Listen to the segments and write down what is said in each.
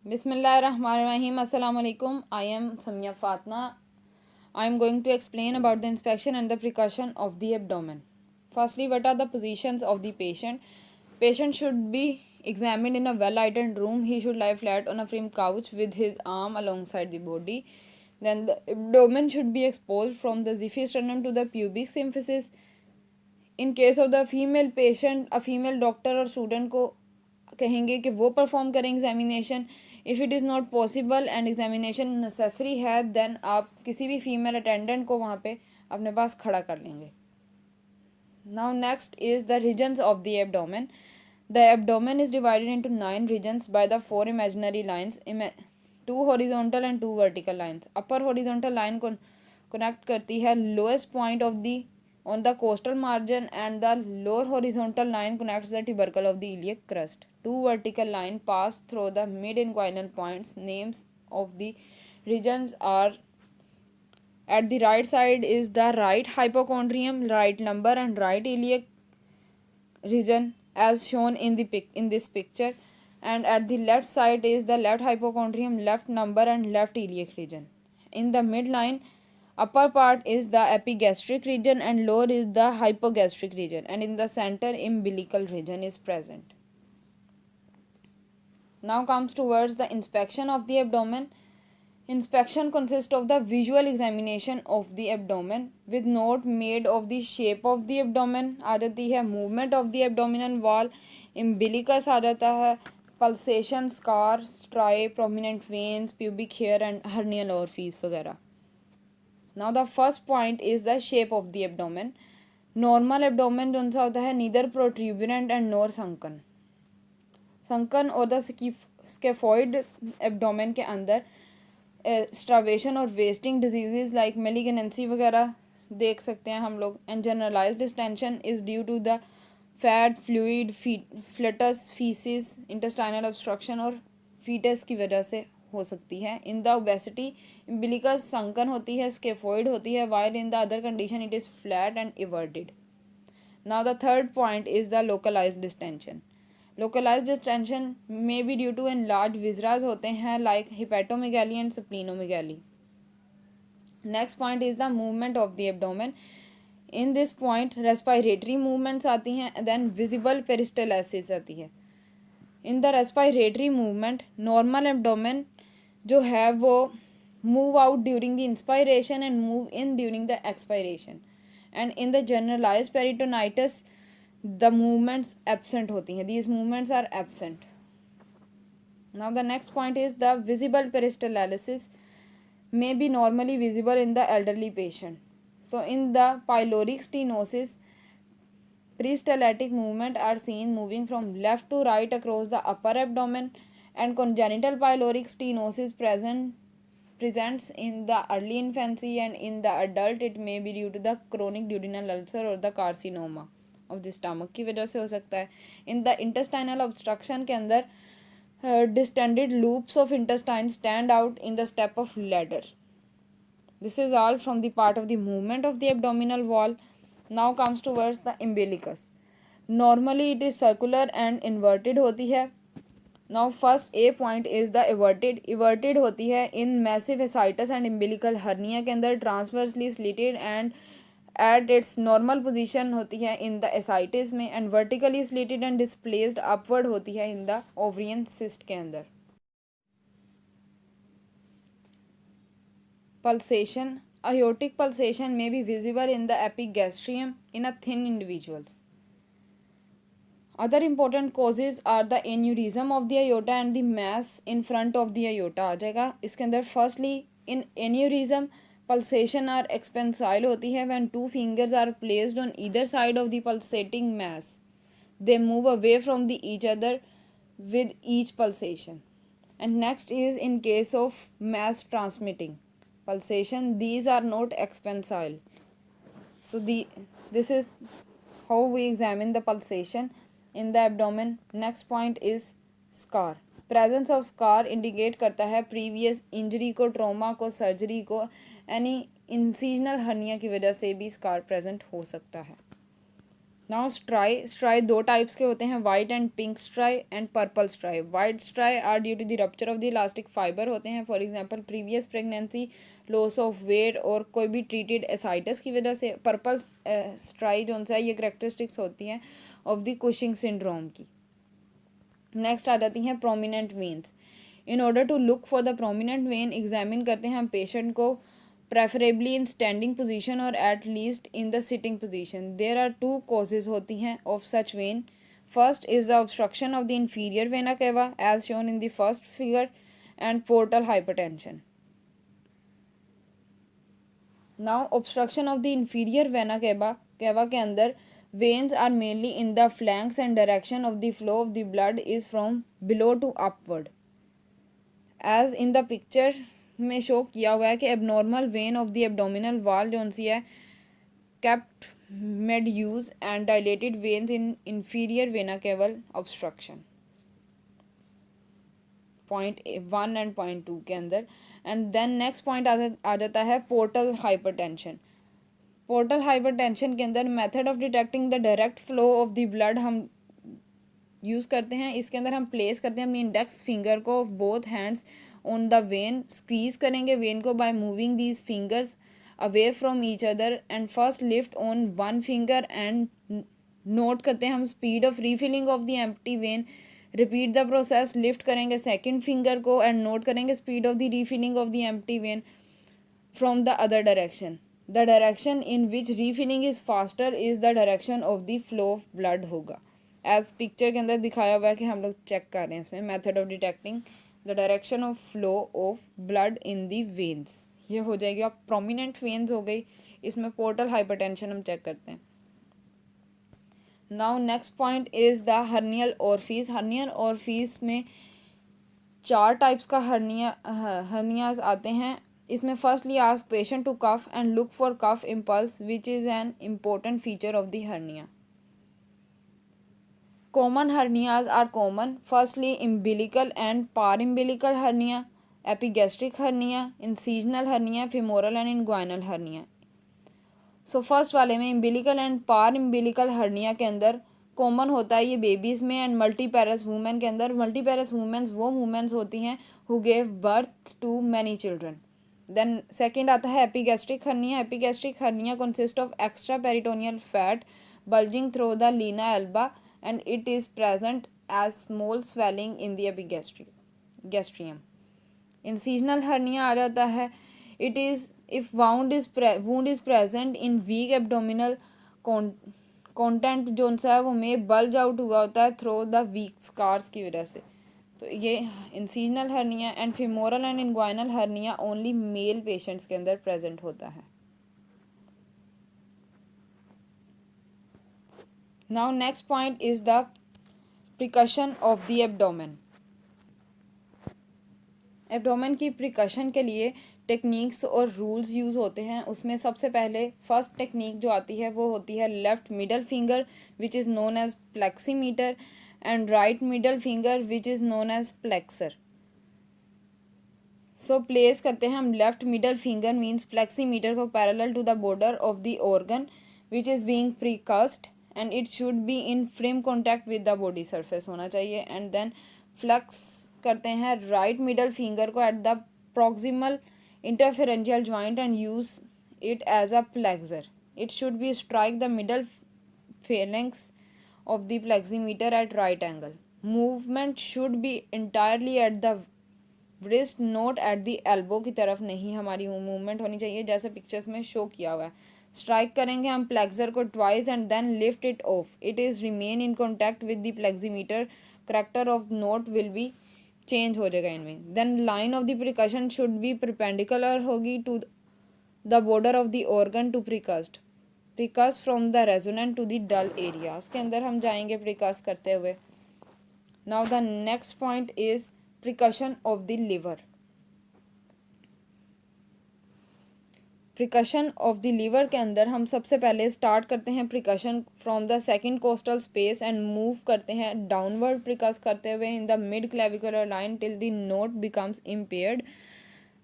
Bismillahirrahmanirrahim. Assalamu alaikum. I am Samia Fatma. I am going to explain about the inspection and the precaution of the abdomen. Firstly, what are the positions of the patient? Patient should be examined in a well-lighted room. He should lie flat on a firm couch with his arm alongside the body. Then the abdomen should be exposed from the xiphisternum to the pubic symphysis. In case of the female patient female doctor और student को कहेंगे कि वो perform करें examination. If it is not possible and examination necessary है then आप किसी भी फीमेल अटेंडेंट को वहाँ पे अपने पास खड़ा कर लेंगे. Now next is the regions of the abdomen. The abdomen is divided into 9 regions by the 4 imaginary lines, 2 horizontal and 2 vertical lines. Upper horizontal line को कनेक्ट करती है lowest point of the on the coastal margin, and the lower horizontal line connects the tubercle of the iliac crust. 2 vertical line pass through the mid-inguinal points. Names of the regions are: at the right side is the right hypochondrium, right lumbar and right iliac region as shown in this picture, and at the left side is the left hypochondrium, left lumbar and left iliac region. In the midline, upper part is the epigastric region and lower is the hypogastric region, and in the center umbilical region is present. Now comes towards the inspection of the abdomen. Inspection consists of the visual examination of the abdomen with note made of the shape of the abdomen. आ जाती है movement of the abdominal wall, umbilicus आ जाता है, pulsation, scar, stripe, prominent veins, pubic hair and hernial orifice वगैरह. Now the first point is the shape of the abdomen. Normal abdomen कौन सा होता है? neither protuberant and nor sunken. sunken और the scaphoid abdomen के अंदर starvation और wasting diseases like मेलिगनेंसी वगैरह देख सकते हैं हम लोग. And generalised distension is due to the fat fluid flatus faeces intestinal obstruction और फीटस की वजह से हो सकती है. In the obesity umbilicus sunken होती है, स्केफोइड होती है, while in the other condition it is flat and everted. Now the third point is the localized distension. Localized distension may be due to enlarged viscera होते हैं like hepatomegaly and splenomegaly. Next point is the movement of the abdomen. In this point respiratory movements आती हैं, then visible peristalsis आती है. In the respiratory movement normal abdomen जो है वो move out during the inspiration and move in during the expiration, and in the generalized peritonitis the movements absent होती हैं. These movements are absent. Now the next point is the visible peristalsis may be normally visible in the elderly patient. So in the pyloric stenosis peristaltic movement are seen moving from left to right across the upper abdomen, and congenital pyloric stenosis presents in the early infancy, and in the adult it may be due to the chronic duodenal ulcer or the carcinoma of the stomach की वजह से हो सकता है. In the intestinal obstruction के अंदर distended loops of intestine stand out in the step of ladder. This is all from the part of the movement of the abdominal wall. Now comes towards the umbilicus. Normally it is circular and inverted होती है. Now first A point is the everted. Everted होती है in massive ascites and umbilical hernia के अंदर transversely slitted and at its normal position होती है in the ascites में, and vertically slitted and displaced upward होती है in the ovarian cyst के अंदर. Pulsation. Aortic pulsation may be visible in the epigastrium in a thin individuals. Other important causes are the aneurysm of the aorta and the mass in front of the aorta आ जाएगा इसके अंदर. Firstly in aneurysm pulsation are expansile होती है when two fingers are placed on either side of the pulsating mass. They move away from the each other with each pulsation. And next is in case of mass transmitting pulsation, these are not expansile. So this is how we examine the pulsation in the abdomen. Next point is scar. Presence of scar indicate करता है previous injury को, trauma को, surgery को, any incisional hernia की वजह से भी scar present हो सकता है. नाउ स्ट्राई दो टाइप्स के होते हैं, white and pink striae and purple striae. White striae are due to the rupture of the elastic fiber होते हैं, for example previous pregnancy, loss of weight और कोई भी ट्रीटेड एसाइटिस की वजह से। पर्पल स्ट्राई जो सा ये करेक्टरिस्टिक्स होती हैं ऑफ द कुशिंग सिंड्रोम की। नेक्स्ट आ जाती हैं prominent veins. In order to look for the prominent vein examine करते हैं हम पेशेंट को, प्रेफरेबली इन स्टैंडिंग पोजीशन और at least in the sitting position. There are two causes होती हैं of such vein. First is the obstruction of the inferior vena cava as shown in the first figure and portal hypertension. Now obstruction of the inferior vena केवा के अंदर veins are mainly in the flanks and direction of the flow of the blood is from below to upward. As in the picture में show किया हुआ है कि abnormal vein of the abdominal wall जो सी है kept medullous and dilated veins in inferior vena cava obstruction point 1 and point 2 के अंदर। And then next point आ जाता है पोर्टल हाइपरटेंशन। पोर्टल हाइपरटेंशन के अंदर method of detecting the direct flow of the blood हम use करते हैं। इसके अंदर हम प्लेस करते हैं अपनी इंडेक्स फिंगर को both hands on the when, squeeze करेंगे वेन को by moving these fingers away from each other and first lift on one finger and note करते हैं हम speed of refilling of the empty when. Repeat the process, lift करेंगे second finger को and note करेंगे speed of the refilling of the empty when from the other direction. The direction in which refilling is faster is the direction of the flow of blood होगा। As picture के अंदर दिखाया हुआ है कि हम लोग चेक कर रहे हैं इसमें method of detecting the direction of flow of blood in the veins. ये हो जाएगी अब प्रोमिनेंट वेन्स हो गई, इसमें पोर्टल हाइपरटेंशन हम चेक करते हैं। Now next point is the hernial orifice. Hernial orifice में चार टाइप्स का हर्नियाज आते हैं। इसमें firstly ask patient to cough and look for cough impulse which is an important feature of the hernia. Common hernias are common. Firstly, umbilical and parambilical hernia, epigastric hernia, incisional hernia, femoral and inguinal hernia. So first वाले में umbilical and parambilical hernia के अंदर common होता है ये babies में and multiparous women के अंदर। मल्टीपेरस वुमेन्स वो वुमेन्स होती हैं who gave birth to many children. Then second आता है epigastric hernia. Epigastric hernia consist of extra peritoneal fat bulging through the linea alba and it is present as small swelling in the epigastrium. Incisional hernia आ जाता है, it is if wound is present in weak abdominal content जो सा है वो में bulge out हुआ होता है through the weak scars की वजह से। तो ये incisional hernia and femoral and inguinal hernia only male patients के अंदर present होता है। Now next point is the precussion of the abdomen. Abdomen की प्रिकशन के लिए टेक्निक्स और रूल्स यूज़ होते हैं। उसमें सबसे पहले फर्स्ट टेक्निक जो आती है वो होती है left middle finger which is known as pleximeter and right middle finger which is known as plexor. So place करते हैं हम left middle finger means pleximeter को parallel to the border of the organ which is being percussed and it should be in firm contact with the body surface होना चाहिए। And then flex करते हैं right middle finger को at the proximal interphalangeal joint and use it as a plexor. It should be strike the middle phalanx of the pleximeter at right angle. Movement should be entirely at the wrist, not at the elbow की तरफ नहीं हमारी movement होनी चाहिए जैसे pictures में show किया हुआ है। स्ट्राइक करेंगे हम प्लेक्सर को twice and then lift it off. It is remain in contact with the pleximeter. Character of note will be change हो जाएगा इनमें। Then line of the percussion should be perpendicular होगी to the border of the organ to percussed. Percuss from the resonant to the dull areas के अंदर हम जाएंगे percuss करते हुए। Now the next point is percussion of the liver. Percussion of the liver के अंदर हम सबसे पहले स्टार्ट करते हैं percussion from the second costal space and move करते हैं डाउनवर्ड प्रिकस करते हुए in the mid clavicular line till the note becomes impaired.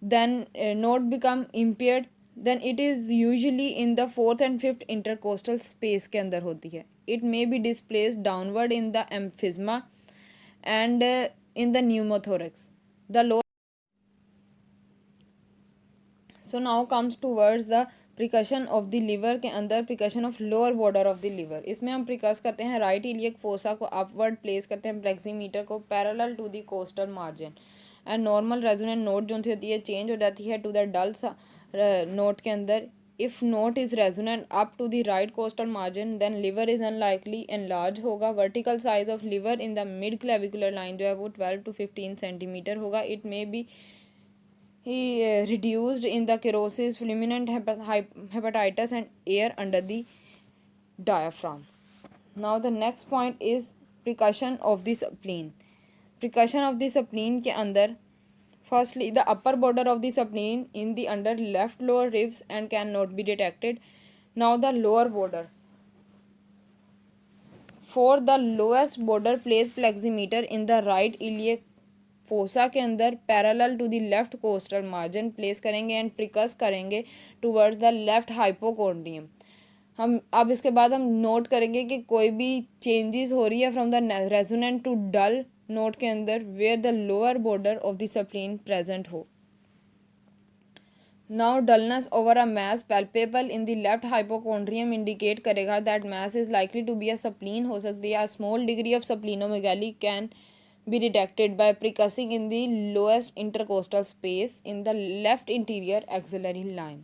Then note become impaired then it is usually in the fourth and fifth intercostal space के अंदर होती है। it may be displaced downward in the emphysema and in the pneumothorax. The lower. So now comes towards the percussion of the liver के अंदर percussion of lower border of the liver. इसमें हम percuss करते हैं right iliac fossa को upward place करते हैं pleximeter को parallel to the costal margin and normal resonant note जो सी होती है चेंज हो जाती है टू द डल नोट के अंदर. If note is resonant up to the right costal margin then liver is unlikely enlarge होगा. Vertical size of liver in the mid clavicular line जो है वो 12 to 15 सेंटीमीटर होगा. It may be reduced in the cirrhosis, fulminant hepatitis and air under the diaphragm. Now the next point is percussion of the spleen. Percussion of the spleen के अंदर firstly the upper border of the spleen in the under left lower ribs and cannot be detected. Now the lower border. For the lowest border place pleximeter in the right iliac fossa के अंदर parallel to the left costal margin place करेंगे and percuss करेंगे towards the left hypochondrium. हम अब इसके बाद हम note करेंगे कि कोई भी चेंजेस हो रही है from the resonant to dull note के अंदर where the lower border of the spleen present हो. Now dullness over a mass palpable in the left hypochondrium indicate करेगा that mass is likely to be a spleen हो सकती है. A small degree of splenomegaly can be detected by percussing in the lowest intercostal space in the left interior axillary line.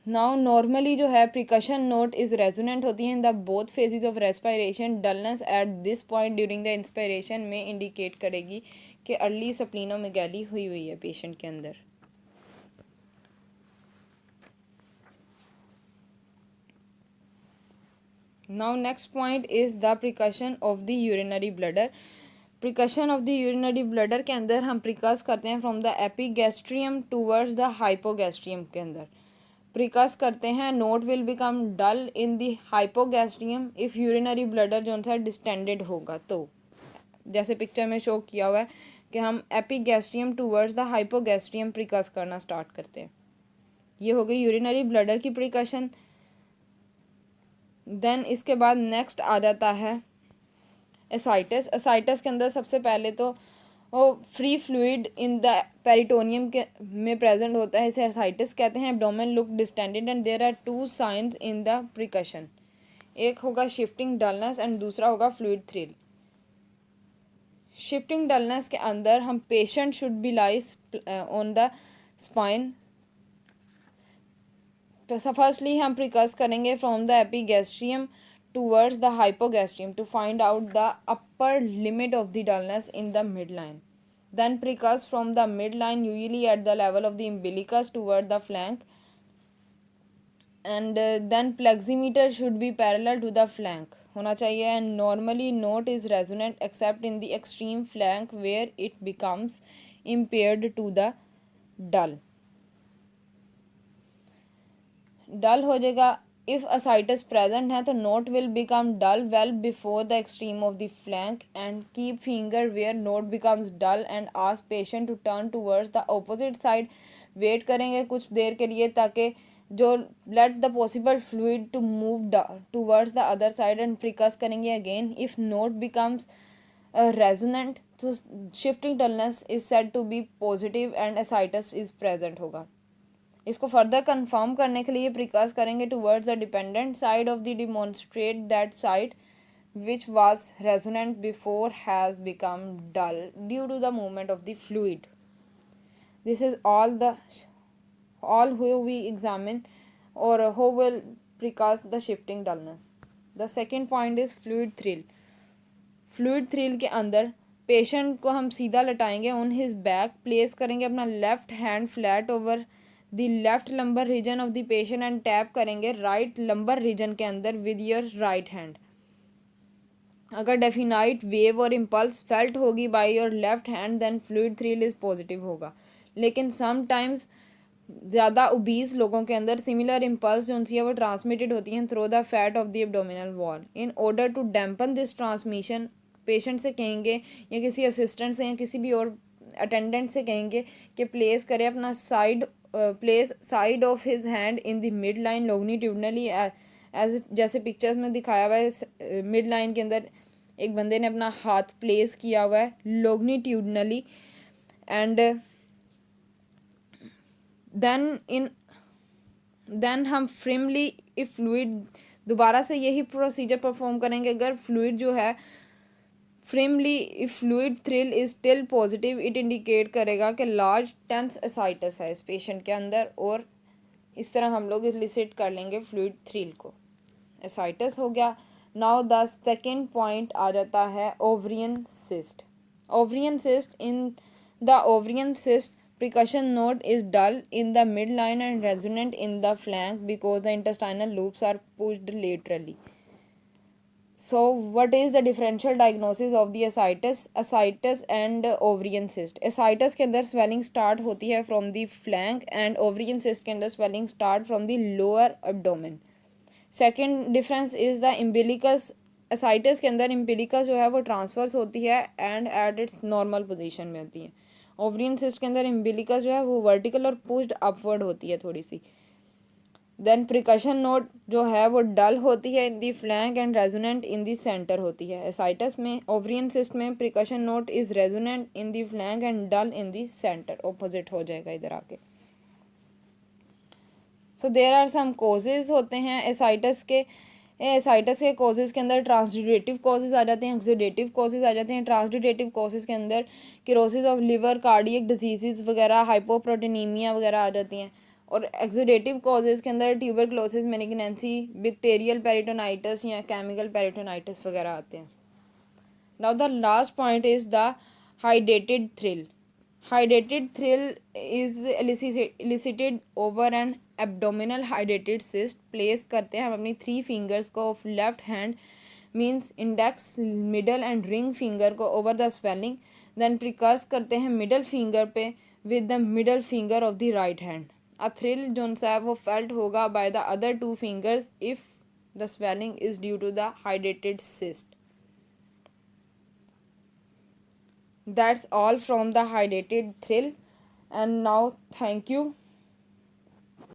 Now normally जो है percussion note is resonant होती है in the both phases of respiration. Dullness at this point during the inspiration में indicate करेगी कि early splenomegaly हुई है patient के अंदर. Now next point is the percussion of the urinary bladder. Percussion of the urinary bladder के अंदर हम प्रिकस करते हैं from the epigastrium towards the hypogastrium के अंदर प्रिकस करते हैं. Note will become dull in the hypogastrium if urinary bladder जो सा डिस्टेंडेड होगा. तो जैसे पिक्चर में शो किया हुआ है कि हम एपिगैस्ट्रियम टूवर्ड्स द हाइपोगैस्ट्रियम प्रिकस करना स्टार्ट करते हैं. ये हो गई यूरिनरी ब्लडर की प्रिकशन. देन इसके बाद नेक्स्ट आ जाता है एसाइटिस. एसाइटिस के अंदर सबसे पहले तो वो free fluid in the peritoneum के में प्रेजेंट होता है. इसे एसाइटिस कहते हैं. Abdomen look distended and there are two signs in the percussion. एक होगा शिफ्टिंग डलनेस एंड दूसरा होगा फ्लूइड थ्रिल. शिफ्टिंग डलनेस के अंदर हम patient should be lies on the spine. Firstly हम प्रिकस करेंगे from the epigastrium towards the hypogastrium to find out the upper limit of the dullness in the mid line. Then percuss from the mid line usually at the level of the umbilicus toward the flank and then pleximeter should be parallel to the flank होना चाहिए. And normally note is resonant except in the extreme flank where it becomes impaired to the dull. Dull हो जाएगा if ascites present है तो note will become dull well before the extreme of the flank and keep finger where note becomes dull and ask patient to turn towards the opposite side. Wait करेंगे कुछ देर के लिए ताकि जो let the possible fluid to move towards the other side and percuss करेंगे again. If note becomes resonant तो shifting dullness is said to be positive and ascites is present होगा. इसको फर्दर कंफर्म करने के लिए प्रिकस करेंगे towards the dependent side of the demonstrate that side which was resonant before has become dull due to the movement of the fluid. This is all who we examine or who will precast the shifting dullness. The second point is fluid thrill. Fluid thrill के अंदर patient को हम सीधा लटाएंगे on his back place करेंगे अपना left hand flat over the left lumbar region of the patient and tap करेंगे right lumbar region के अंदर विद योर राइट हैंड. अगर डेफिनाइट वेव और इम्पल्स फेल्ट होगी by your left hand then fluid thrill is positive होगा. लेकिन sometimes ज़्यादा obese लोगों के अंदर सिमिलर इम्पल्स जो है वो ट्रांसमिटेड होती हैं through the fat of the abdominal wall. In order to dampen this transmission patient से कहेंगे या किसी असिस्टेंट से या किसी भी और अटेंडेंट से कहेंगे कि प्लेस करें अपना side place side of his hand in the mid line longitudinally as जैसे पिक्चर्स में दिखाया हुआ है मिड लाइन के अंदर एक बंदे ने अपना हाथ प्लेस किया हुआ है लॉन्गिट्यूडनली एंड देन हम फ्रेमली इफ फ्लूइड दोबारा से यही प्रोसीजर परफॉर्म करेंगे अगर फ्लूइड जो है firmly if fluid thrill is still positive it indicate करेगा कि लार्ज टेंस एसाइटस है इस पेशेंट के अंदर और इस तरह हम लोग इलिसिट कर लेंगे फ्लूइड थ्रिल को एसाइटस हो गया। नाउ द सेकेंड पॉइंट आ जाता है ovarian cyst. Ovarian cyst in the ovarian cyst percussion node is dull in the midline and resonant in the flank because the intestinal loops are pushed laterally. So what is the differential diagnosis of the ascites and ovarian cyst? ascites के अंदर swelling start होती है from the flank and ovarian cyst के अंदर swelling start from the lower abdomen. Second difference is the umbilicus. ascites के अंदर umbilicus जो है वो transverse होती है and at its normal position में होती है। ओवरियन सिस्ट के अंदर इम्बिलिकस जो है वो वर्टिकल और पुश्ड अपवर्ड होती है थोड़ी सी। देन प्रिकशन नोट जो है वो डल होती है in the flank and resonant in the centre होती है। एसाइटस में ओवरियन सिस्ट में percussion note is resonant in the flank and dull in the centre, opposite हो जाएगा इधर आके। So there are some causes होते हैं एसाइटस के। एसाइटस के कॉजेज़ के अंदर ट्रांसडिटेटिव कॉजेज़ आ जाते हैं, एक्सुडेटिव कॉजेज़ आ जाते हैं। ट्रांसडिटेटिव कॉजेज़ के अंदर cirrhosis of liver, cardiac disease वगैरह, हाइपोप्रोटीनीमिया वगैरह आ जाती हैं। और एक्सुडेटिव कॉजेज़ के अंदर ट्यूबरक्लोसिस, मेनिग्नेंसी, बैक्टीरियल पेरिटोनाइटिस या केमिकल पेरिटोनाइटिस वगैरह आते हैं। Now the last point is the hydrated thrill. Hydrated thrill is elicited over an abdominal hydrated cyst. Place करते हैं हम अपनी 3 फिंगर्स को of left hand means index, middle and ring finger को ओवर द स्वेलिंग, देन प्रिकर्स करते हैं middle finger पे with the middle finger of the right hand. A thrill जो सा है वो फेल्ट होगा by the other 2 fingers if the swelling is due to the hydrated cyst. That's all from the hydrated thrill. And now thank you.